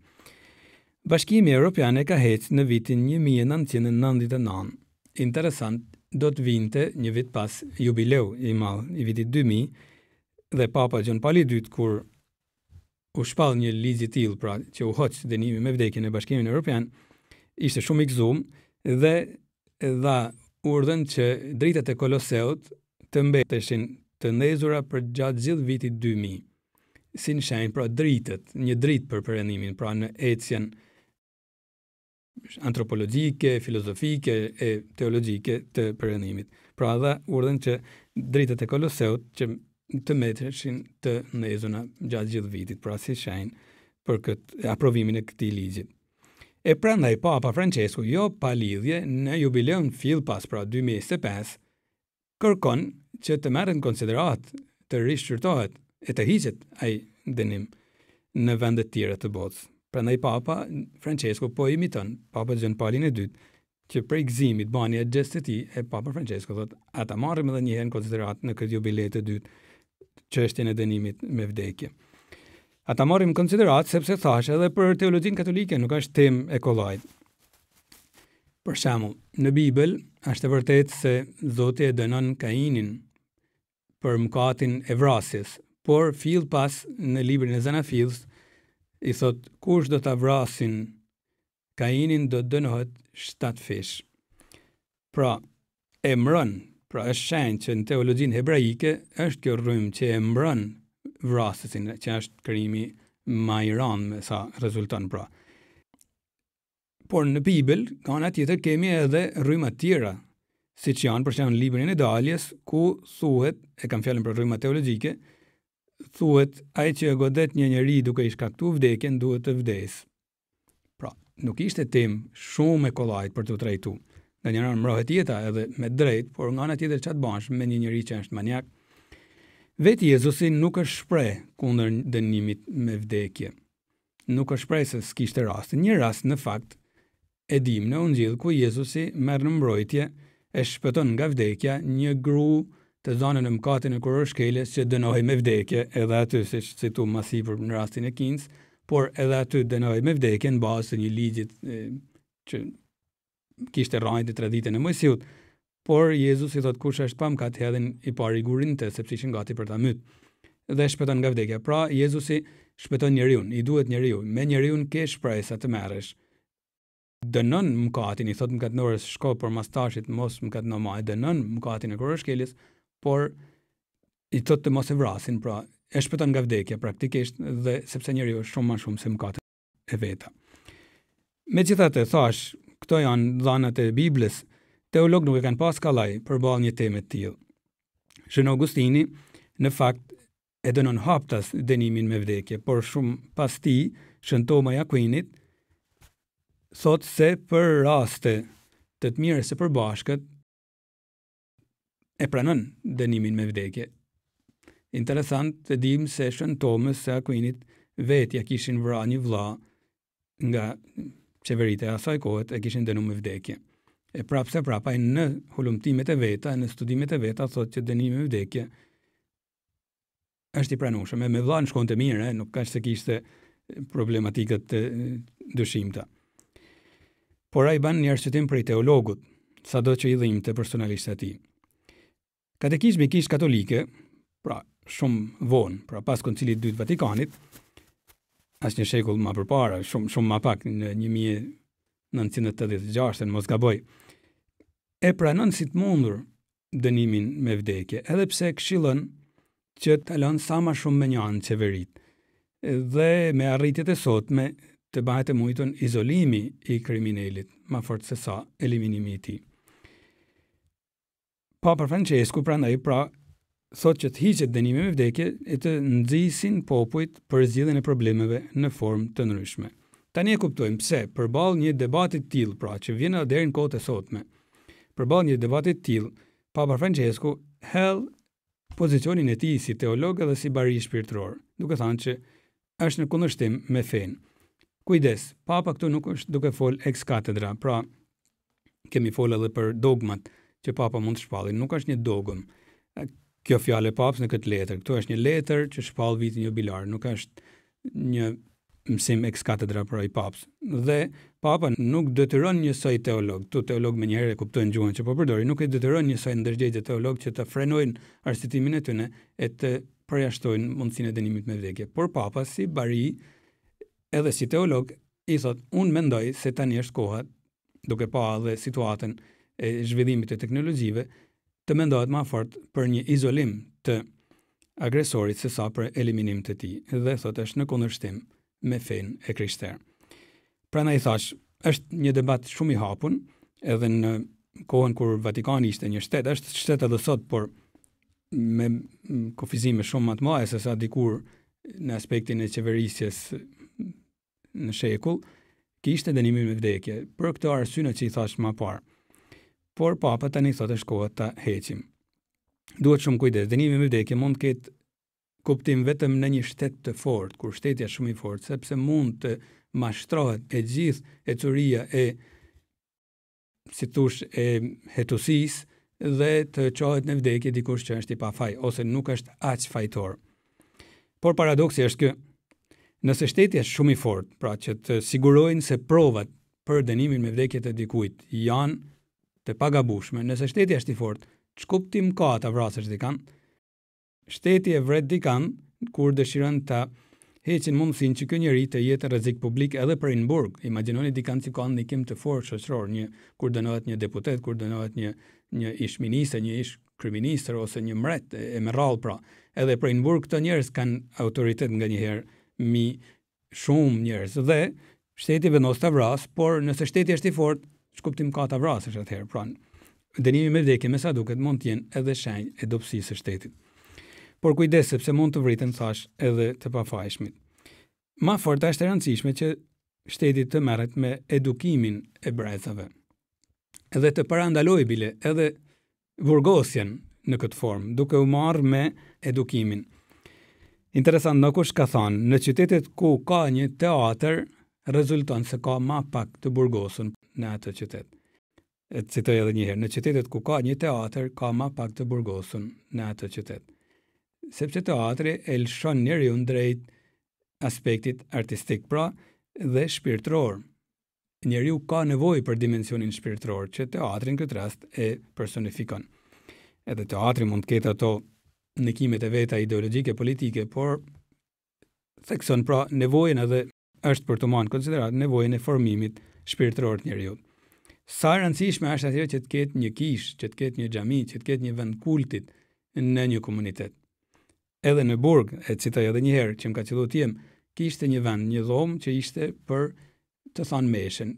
Bashkimi Evropian e ka hecë në vitin 1999. Interesant, do të vinte një vit pas jubileu i madh i vitit 2000 dhe Papa Gjon Paul II kur u shpall një ligj i tillë, pra që u hoq dënimi me vdekje në Bashkimin Evropian, ishte shumë i gëzuar dhe dha urdhën që dritat e Koloseut të mbeteshin të ndezura për gjatë gjithë vitit 2000. Si në shenjë, pra dritët, një dritë për perëndimin, pra në ecjen antropologjike, filozofike e teologjike të perëndimit. Pra dha urdhën që dritat e Koloseut që të mbeteshin të ndezura gjatë gjithë vitit, pra si shenjë për këtë aprovimin e këtij ligji. E prandaj Papa Francesku, jo pa lidhje, në jubileun fill pas, pra 2025, kërkon që të merret në konsiderat, të rishqyrtohet e të hiqet ai dënim në vende të tjera të botës. Prandaj Papa Francesku po imiton Papa Gjon Paulin II, që prej gëzimit bani e gjestë të tij, e Papa Francesku thotë, ata marrim edhe një herë në konsiderat në këtë jubilej të dytë çështjen e dënimit me vdekje. Ata marrim konsiderat sepse thashë edhe për teologjinë katolike nuk është temë e kollajt. Për shembull, në Bibël është e vërtetë se Zoti e dënon Kainin për mëkatin e vrasjes, por fill pas në librin e Zanafills i thot kush do ta vrasin Kainin do dënohet 7 fish. Pra, e mbron, pra është shenjë që në teologjinë hebraike është kjo rrymë që e mbron vrasësin, që është krijimi më i rëndë me sa rezulton pra. Por në Bibël, ka ana tjetër kemi edhe rryma tjera, siç janë për shembull librin e Daljes, ku thuhet, e kam fjalën për rryma teologjike, thuhet ai që e godet një njeri duke i shkaktuar vdekjen duhet të vdesë. Pra, nuk ishte temë shumë e kollajt për të trajtuar. Në një anë mbrohet jeta edhe me drejt, por nga ana tjetër çfarë bësh me një njeri që është maniak? Vetë Jezusi nuk është shpreh kundër dënimit me vdekje. Nuk është shpreh se s'kishte rast. Një rast në fakt e dim në Ungjil ku Jezusi merr në mbrojtje e shpëton nga vdekja një gru të zonën e mëkatin e kurorshkeljes që dënohej me vdekje, edhe aty siç citu më sipër në rastin e Kins, por edhe aty dënohej me vdekje në bazë të një ligjit që kishte rënë traditën e Mojsiut. Por Jezus i thot kush është pa mëkat hedhin i pari gurin të, sepse ishin gati për ta myt. Dhe shpëton nga vdekja. Pra Jezusi shpëton njeriu, i duhet njeriu. Me njeriu ke shpresa të merresh. Dënon mëkatin, i thot mëkatënorës shko për mastashit mos mëkatno më, dënon mëkatin e kurorshkeljes, por i thot të mos e vrasin, pra e shpëton nga vdekja praktikisht dhe sepse njeriu është shumë më shumë se mëkatet e veta. Megjithatë thash, këto janë dhënat e Biblës. Teolog nuk e kanë pas kallaj përballë një teme të tillë. Shën Augustini në fakt e dënon haptas dënimin me vdekje, por shumë pas tij Shën Toma i Aquinit thot se për raste të mira së përbashkët e pranon dënimin me vdekje. Interesant të dim se Shën Tomës së Aquinit vetja kishin vrarë një vëlla nga qeveritë e asaj kohet e kishin dënuar me vdekje. E prapse prapa në hulumtimet e veta, në studimet e veta thotë që dënimi me vdekje është i pranueshëm. Me vëllain shkonte mirë, nuk ka se kishte problematikët të dyshimta. Por ai ban një arsyetim për teologut, sado që i dhimbte personalisht atij. Katekizmi i Kishë Katolike, pra shumë vonë, pra pas Koncilit të Dytë Vatikanit, as një shekull më përpara, shumë më pak në 1986, në mos gaboj, e pranon si të mundur dënimin me vdekje, edhe pse këshillon që të lënë sa më shumë menjanë qeverit, dhe me arritjet e sotme të bëhet e mujton izolimi i kriminalit, ma fort se sa eliminimi i tij. Papa Francesku prandaj thot që të hiqet dënimi me vdekje e të nxisin popujt për zgjidhjen e problemeve në formë të ndryshme. Tani e kuptojmë pse përballë një debati të tillë, pra që vjen deri në kohët e sotme. Përballë një debati të tillë, Papa Francesku hell pozicionin e tij si teolog dhe si bari shpirtëror, duke thënë që është në kundërshtim me fen. Kujdes, Papa këtu nuk është duke fol ex cathedra, pra kemi fol edhe për dogmat që Papa mund të shpallin, nuk është një dogm. Kjo fjalë e Papës në këtë letër, këtu është një letër që shpall vitin jubilar, nuk është një mësim ex cathedra për ai Papës. Dhe Papa nuk detyron njësoj teolog, tu teolog me njëherë e kuptojnë gjuhën që po përdori, nuk e detyron njësoj ndërgjegje teolog që të frenojnë arsëtimin e tyre e të përjashtojnë mundësinë e dënimit me vdekje. Por Papa si bari edhe si teolog i thot, unë mendoj se tani është koha, duke pa edhe situatën e zhvillimit të teknologjive, të mendohet më fort për një izolim të agresorit se sa për eliminim të tij, dhe thot është në kundërshtim me fen e krishterë. Prandaj thash, është një debat shumë i hapun, edhe në kohën kur Vatikani ishte një shtet, është shtet edhe sot, por me kufizime shumë më të mëdha se sa dikur në aspektin e qeverisjes në shekull, kishte dënimin me vdekje, për këtë arsye që i thash më parë. Por Papa tani thotë është koha ta heqim. Duhet shumë kujdes, dënimi me vdekje mund të ketë kuptim vetëm në një shtet të fortë, kur shteti është shumë i fortë, sepse mund të mashtrohet e gjithë e curia e si thosh e hetusisë dhe të çohet në vdekje dikush që është i pafaj ose nuk është aq fajtor. Por paradoksi është që nëse shteti është shumë i fortë, pra që të sigurojnë se provat për dënimin me vdekje të dikujt janë të pagabushme, nëse shteti është i fortë, ç'kuptim ka ta vrasësh dikan? Shteti e vret dikan kur dëshiron ta heqin mundësinë që ky njeri të jetë rrezik publik edhe për në burg. Imagjinoni dikan që ka ndikim të fortë shoqëror, kur dënohet një deputet, kur dënohet një ish ministër, një ish kryeministër ose një mbret e merrall pra. Edhe për në burg këto njerëz kanë autoritet nganjëherë mi shumë njerëz dhe shteti vendos ta vras, por nëse shteti është i fortë, ç'kuptim ka ta vrasësh atëherë? Pra, dënimi me vdekje me sa duket mund të jenë edhe shenjë e dobësisë së shtetit. Por kujdes sepse mund të vriten thash edhe të pafajshmit. Ma fort është e rëndësishme që shteti të merret me edukimin e brezave. Edhe të parandalojë bile edhe burgosjen në këtë formë, duke u marrë me edukimin. Interesant, në kush ka thënë, në qytetet ku ka një teatr, rezulton se ka ma pak të burgosur në atë qytet. E citoj edhe një herë, në qytetet ku ka një teatr, ka ma pak të burgosur në atë qytet. Sepse teatri e lëshon njeriu drejt aspektit artistik, pra dhe shpirtëror. Njeriu ka nevojë për dimensionin shpirtëror, që teatri në këtë rast e personifikon. Edhe teatri mund të ketë ato ndikimet e veta ideologjike, politike, por thekson pra nevojën edhe është për të marrë në konsiderat nevojën e formimit shpirtëror të njeriu. Sa rëndësishme është ajo që të ketë një kishë, që të ketë një xhami, që të ketë një vend kultit në një komunitet. Edhe në burg, e citoj edhe një herë që më ka qellu tiem, kishte një vend, një dhomë që ishte për të thënë meshën.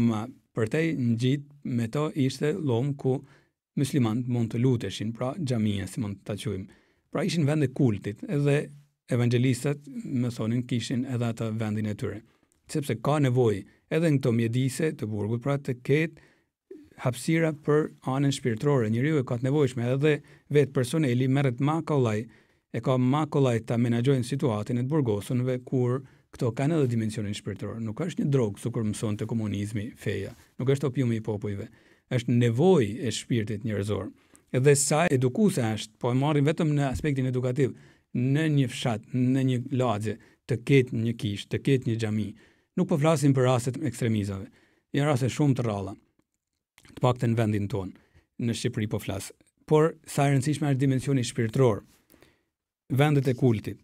Ma përtej ngjit me to ishte dhomë ku muslimanët mund të luteshin, pra xhamia si mund ta quajmë. Pra ishin vende kultit, edhe evangelistët më thonin kishin edhe ata vendin e tyre. Sepse ka nevojë edhe në këto mjedise të burgut, pra të ketë hapësira për anën shpirtërore. Njeriu e ka të nevojshme edhe vetë personeli merret ma kollaj, e ka ma kollaj ta menaxhojnë situatën e të burgosunëve kur këto kanë edhe dimensionin shpirtëror. Nuk është një drogë, sikur mësonte komunizmi, feja. Nuk është opiumi i popujve. Është nevojë e shpirtit njerëzor. Edhe sa edukuese është, po e marrim vetëm në aspektin edukativ, në një fshat, në një lagje, të ketë një kishë, të ketë një xhami. Nuk po flasim për rastet ekstremizave. Janë raste shumë të rralla. Të paktën në vendin tonë, në Shqipëri po flas. Por sa e rëndësishme është dimensioni shpirtëror, vendet e kultit.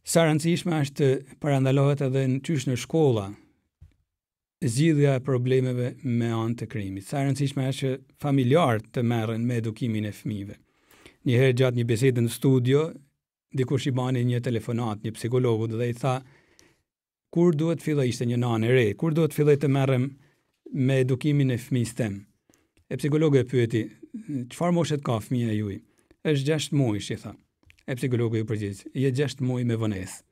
Sa e rëndësishme është të parandalohet edhe në shkolla zgjidhja e problemeve me anë të krimit. Sa e rëndësishme është që familjarët të merren me edukimin e fëmijëve. Një herë gjatë një bisede në studio, dikush i bani një telefonat një psikologut dhe i tha kur duhet filloj, ishte një nanë e re, kur duhet filloj të merrem me edukimin e fëmijës tem. E psikologu e pyeti, çfarë moshet ka fëmija juaj? Është 6 muaj, i tha. E psikologu i përgjigj, je 6 muaj me vonesë.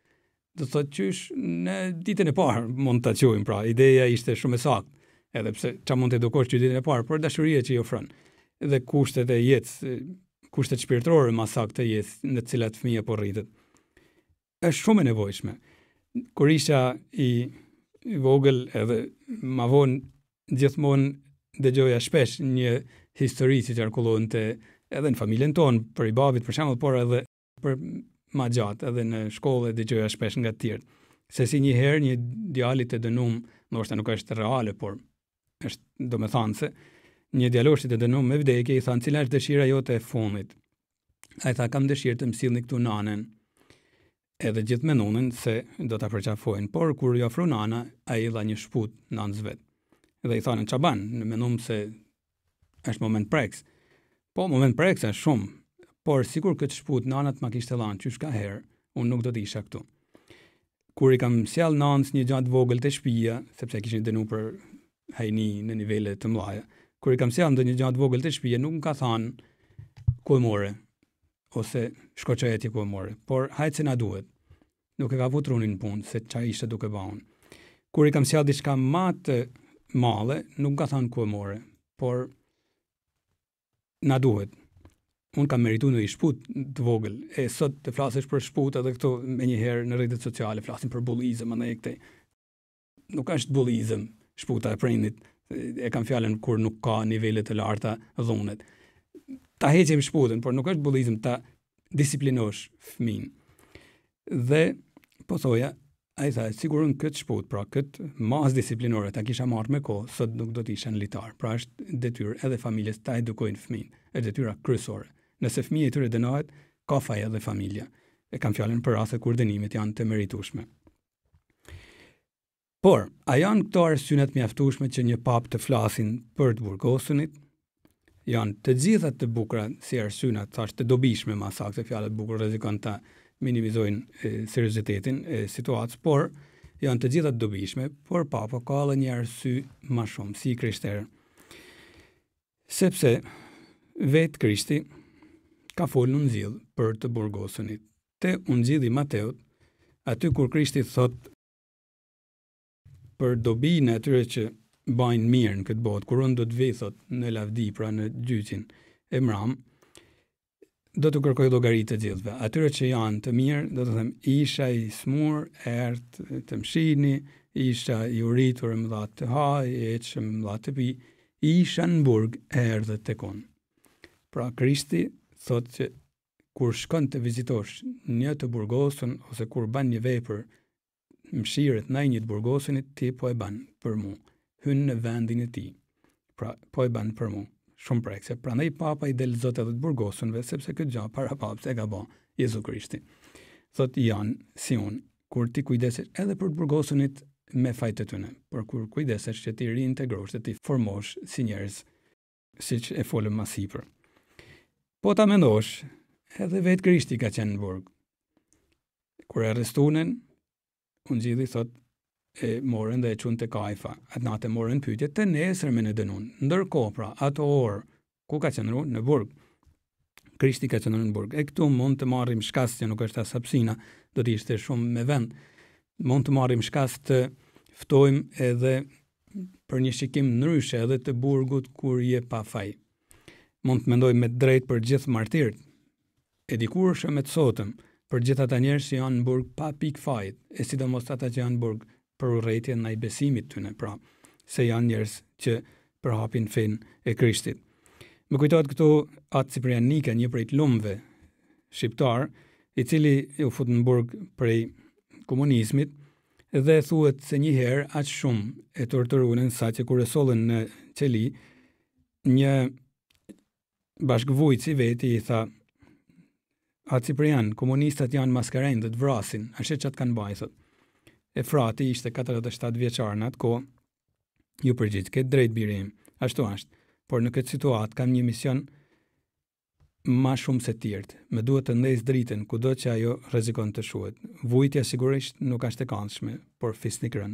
Do thotë qysh në ditën e parë mund ta quajmë, pra ideja ishte shumë e saktë, edhe pse çfarë mund të edukosh që ditën e parë, por dashuria që i ofron. Dhe kushtet e jetës, kushtet shpirtërore më saktë të jetës në të cilat fëmia po rritet. Është shumë e nevojshme. Kur isha i vogël edhe ma vonë gjithmonë dëgjoja shpesh një histori që qarkullonte edhe në familjen tonë, për i babit për shembull, por edhe për ma gjatë, edhe në shkollë dëgjoja shpesh nga të tjerë. Se si një herë një djalit të dënum, ndoshta nuk është reale, por është domethënëse, një djalosh të dënum me vdekje i thanë cila është dëshira jote e fundit. Ai tha kam dëshirë të më sillni këtu nanën. Edhe gjithë mendonin se do ta përqafojnë, por kur i ofru nana, ai i dha një shput nanës vet. Dhe i thanë çaban, në mendum se është moment preks. Po moment preks është shumë, por sikur këtë shput nanat ma kishte dhënë qysh ka herë, unë nuk do të isha këtu. Kur i kam sjell nanës një gjatë vogël te shtëpia, sepse kishin dënuar për hajni në nivele të mëdha. Kur i kam sjell ndonjë gjatë vogël te shtëpia, nuk më ka thënë ku e more ose shko çaj atje ku e more, por hajt se na duhet. Nuk e ka vu trunin në punë se çaj ishte duke bëun. Kur i kam sjell diçka më të madhe, nuk ka thënë ku e more, por na duhet. Unë kam merituar një shput të vogël. E sot të flasësh për shput edhe këto me një herë në rrjetet sociale flasin për bullizëm edhe këtej. Nuk është bullizëm shputa e prindit. E kam fjalën kur nuk ka nivele të larta dhunet. Ta heqim shputën, por nuk është bullizëm ta disiplinosh fëmin. Dhe po thoja, ai tha, siguron këtë shput, pra këtë mas disiplinore ta kisha marrë me kohë, sot nuk do të isha në litar. Pra është detyrë edhe familjes ta edukojnë fëmin. Është detyra kryesore. Nëse fëmijë e tyre dënohet, ka faj edhe familja. E kam fjalën për raste kur dënimet janë të meritueshme. Por, a janë këto arsyet mjaftueshme që një pap të flasin për të burgosunit? Janë të gjitha të bukura si arsyet, thash të dobishme, më saktë fjalët bukur rrezikon ta minimizojnë seriozitetin e situatës, por janë të gjitha të dobishme, por papa ka edhe një arsye më shumë si krishterë. Sepse vetë Krishti ka folur në Ungjil për të burgosunit. Te Ungjilli i Mateut, aty kur Krishti thot për dobinë e atyre që bajnë mirë në këtë botë, kur unë do të vi thot në lavdi, pra në gjyqin e mram, do të kërkoj llogari të gjithëve. Atyre që janë të mirë, do të them isha i smur, ert të mshini, isha i uritur më dha të haj, eqëm më dha të pi, isha në burg erdhe tek unë. Pra Krishti thot që kur shkon të vizitosh një të burgosun ose kur ban një vepër mëshirët ndaj një të burgosunit, ti po e ban për mua. Hyn në vendin e tij. Pra po e ban për mua. Shumë prekse. Prandaj papa i del Zot edhe të burgosunve, sepse këtë gjë para papës e ka bë Jezu Krishti. Thot janë si unë, kur ti kujdesesh edhe për të burgosunit me fajt e tyne, por kur kujdesesh që ti reintegrosh, ti formosh si njerëz, siç e folëm më sipër. Po ta mendosh, edhe vetë Krishti ka qenë në burg. Kur e arrestuan, Ungjilli thot e morën dhe e çun te Kajfa. Atë natë morën pyetje të nesër me në dënun. Ndërkohë pra, ato orë Ku ka qëndru? Në burg. Krishti ka qëndru në burg. E këtu mund të marrim shkas që nuk është as hapësina, do të ishte shumë me vend. Mund të marrim shkas të ftojmë edhe për një shikim ndryshe edhe të burgut kur je pa faj. Mund të mendojmë me drejt për gjithë martirët, e dikur me të sotëm, për gjithë ata njerëz që janë në burg pa pikë fajit, e sidomos ata që janë në burg për urrëtitjen ndaj besimit tyne, pra, se janë njerëz që përhapin fen e Krishtit. Më kujtohet këtu atë Ciprian Nika, një prej lumëve shqiptar, i cili u fut në burg prej komunizmit, dhe thuhet se një herë aq shumë e torturuan sa që kur e sollën në qeli, një bashkëvujtës i veti i tha: "A Ciprian, komunistat janë maskarend dhe të vrasin, a she çat kanë bajë thot." E frati ishte 47 vjeçar në atë kohë, ju përgjigj: "Ke drejt biri im, ashtu është, por në këtë situatë kam një mision ma shumë se tjertë. Më duhet të ndez dritën kudo që ajo rrezikon të shuhet. Vujtja sigurisht nuk është e këndshme, por fisnikrën,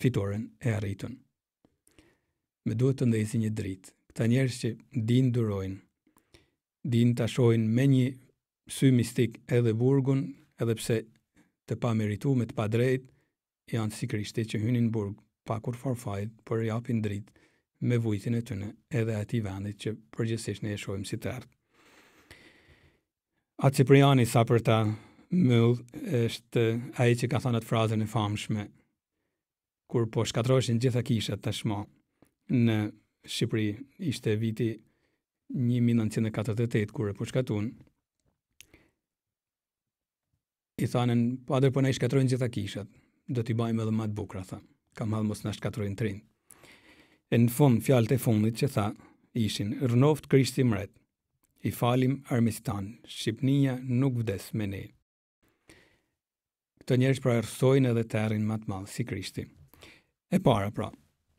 fitoren e arritën. Më duhet të ndezi një dritë. Këta njerëz që din durojnë, din ta shohin me një sy mistik edhe burgun, edhe pse të pa merituar me të pa drejt, janë si Krishti që hynin në burg pa kur farfajt, por japin dritë me vujtin e tyne edhe atij vendit që përgjithsisht ne e shohim si të errët. A Cipriani sa për ta myll është ai që ka thënë atë frazën e famshme kur po shkatroheshin gjitha kishat tashmë në Shqipëri, ishte viti 1948 kur e po shkatun. I thanën, padër po ne i shkatrojnë gjitha kishat, do t'i bajmë edhe më të bukura, tha. Kam hallë mos na shkatrojnë trin. E në fund fjalët e fundit që tha ishin: "Rënoft Krishti mret. I falim Armistan, Shqipnia nuk vdes me ne." Këto njerëz pra rrësojnë edhe terrin më të madh si Krishti. E para pra,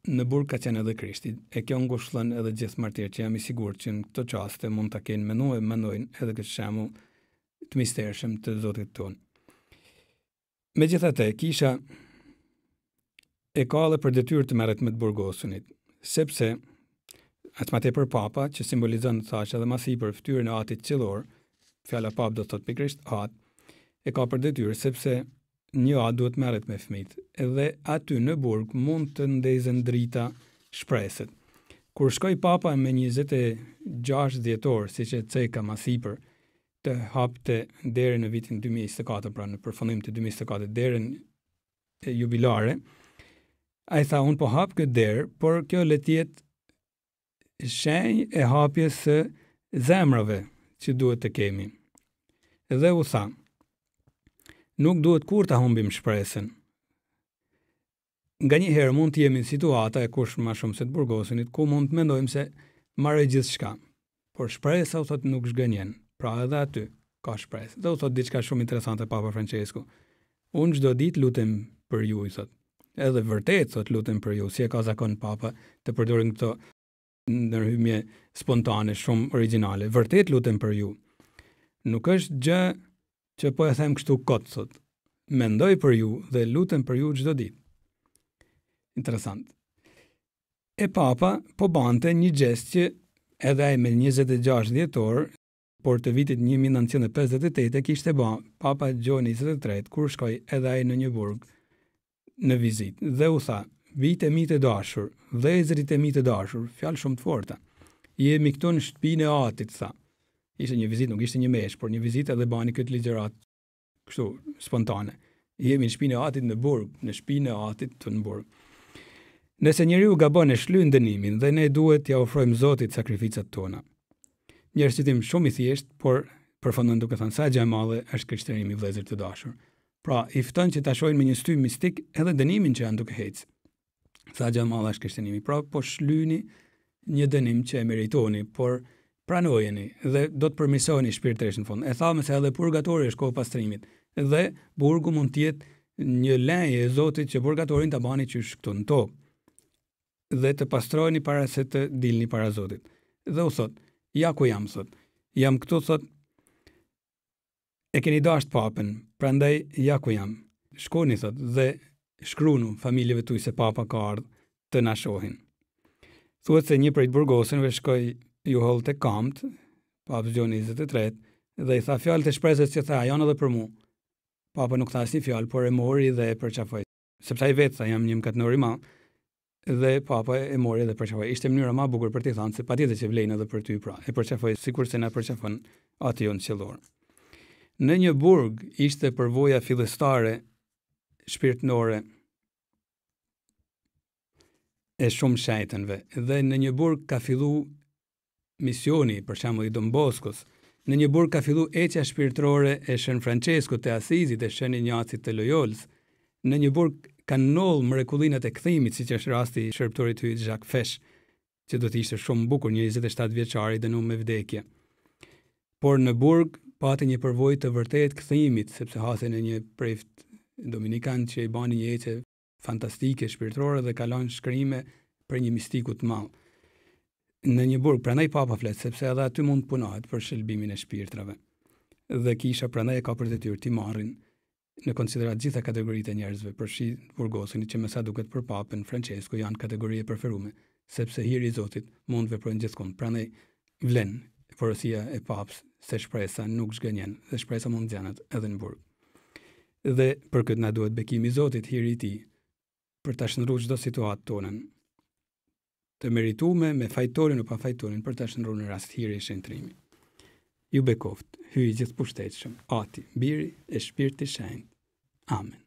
në burg ka qenë edhe Krishti, e kjo ngushëllon edhe gjithë martirët që jam i sigurt që në këto çaste mund ta kenë mendojnë edhe këtë shembull të mistershëm të Zotit tonë. Megjithatë, kisha e ka edhe për detyrë të merret me të burgosunit, sepse atë më tepër papa, që simbolizon thashë edhe më sipër fytyrën e atit qellor, fjala pap do të thotë pikërisht at, e ka për detyrë sepse një atë duhet merret me fëmijët, edhe aty në burg mund të ndezen drita shpreset. Kur shkoi papa me 26 dhjetor, siç e ceka më sipër, të hapte derën në vitin 2024, pra në përfundim të 2024, derën e jubilare, ai tha: "Unë po hap këtë derë, por kjo le të jetë shenjë e hapjes së zemrave që duhet të kemi." Dhe u tha: "Nuk duhet kur ta humbim shpresën. Nga një herë mund të jemi në situata e kush më shumë se të burgosunit, ku mund të mendojmë se marrë gjithçka, por shpresa u thot nuk zgënjen. Pra edhe aty ka shpresë." Dhe u thot diçka shumë interesante Papa Francesku: "Unë çdo ditë lutem për ju", i thot. Edhe vërtet thot lutem për ju, si e ka zakon Papa të përdorin këto ndërhyrje spontane shumë origjinale. Vërtet lutem për ju. Nuk është gjë që po e them kështu kot, thot. Mendoj për ju dhe lutem për ju çdo ditë. Interesant. E Papa po bante një gjest që edhe ai me 26 dhjetor, por të vitit 1958 kishte ba Papa Gjon 23, kur shkoi edhe ai në një burg në vizitë dhe u tha: "Vite mi të dashur, vëllezërit e mi të dashur", fjalë shumë të forta. "Jemi këtu në shtëpinë e atit", tha. Ishte një vizitë, nuk ishte një mesh, por një vizitë edhe bani këtë ligjërat kështu spontane. Jemi në shtëpinë e atit në burg, në shtëpinë e atit të në burg. Nëse njeriu gabon e shlyen dënimin dhe ne duhet t'ia ofrojmë Zotit sakrificat tona. Një arsyetim shumë i thjeshtë, por përfundon duke thënë sa gjë e madhe është krishterimi, vëllezër të dashur. Pra, i fton që ta shohin me një sy mistik edhe dënimin që janë duke hecë. Sa gjë e madhe është krishterimi. Pra, po shlyni një dënim që e meritoni, por pranojeni dhe do të përmirësoheni shpirtërisht në fund. E thamë se edhe purgatori është kohë pastrimit dhe burgu mund të jetë një leje e Zotit që purgatorin ta bani qysh këtu në tokë dhe të pastroheni para se të dilni para Zotit. Dhe u thot: "Ja ku jam", thot. "Jam këtu", thot. "E keni dashur papën, prandaj ja ku jam. Shkoni", thot, "dhe shkruanu familjeve tuaj se Papa ka ardhur të na shohin." Thuhet se një prej burgosunëve shkoi ju holl të kamt, Papa Gjon 23, dhe i tha fjalët e shpresës që tha, janë edhe për mu. Papa nuk tha asnjë fjalë, por e mori dhe e përqafoi. Sepse ai vetë tha, jam një mëkatënor i madh. Dhe Papa e mori dhe përqafoi. Ishte mënyra më e bukur për t'i thënë se patjetër që vlen edhe për ty pra. E përqafoi sikurse na përqafon Ati jon qiellor. Në një burg ishte përvoja fillestare shpirtënore e shumë shejtënve. Dhe në një burg ka fillu misioni, për shembull i Don Boskos. Në një burg ka fillu eqja shpirtërore e Shën Franceskut të Asizit e Shën Injacit të Loyolës. Në një burg kanë nollë mrekullinat e kthimit, siç është rasti i shërbëtorit të Jacques Fesh, që do të ishte shumë bukur, një 27 vjeçar i dënuar me vdekje. Por në burg pati një përvojë të vërtet kthimit, sepse hase në një preft dominikan që i bani një eqe fantastike shpirtërore dhe kalon shkrime për një mistiku të madh. Në një burg, prandaj Papa flet, sepse edhe aty mund të punohet për shëlbimin e shpirtrave. Dhe kisha prandaj ka për detyrë t'i marrin në konsiderat gjitha kategoritë e njerëzve, përfshi burgosin që më sa duket për Papën Francesco janë kategori e preferume, sepse hiri i Zotit mund veprojnë gjithkund. Prandaj vlen porosia e Papës se shpresa nuk zgënjen dhe shpresa mund zgjanet edhe në burg. Dhe për këtë na duhet bekimi i Zotit, hiri i tij, për ta shndruar çdo situatë tonën të meritume me fajtorin o pa fajtorin për ta shndruar në rast hiri e shëntrimi. Ju bekoft, hyj gjithë pushtetshëm, Ati, Biri e Shpirti Shenjtë. Amen.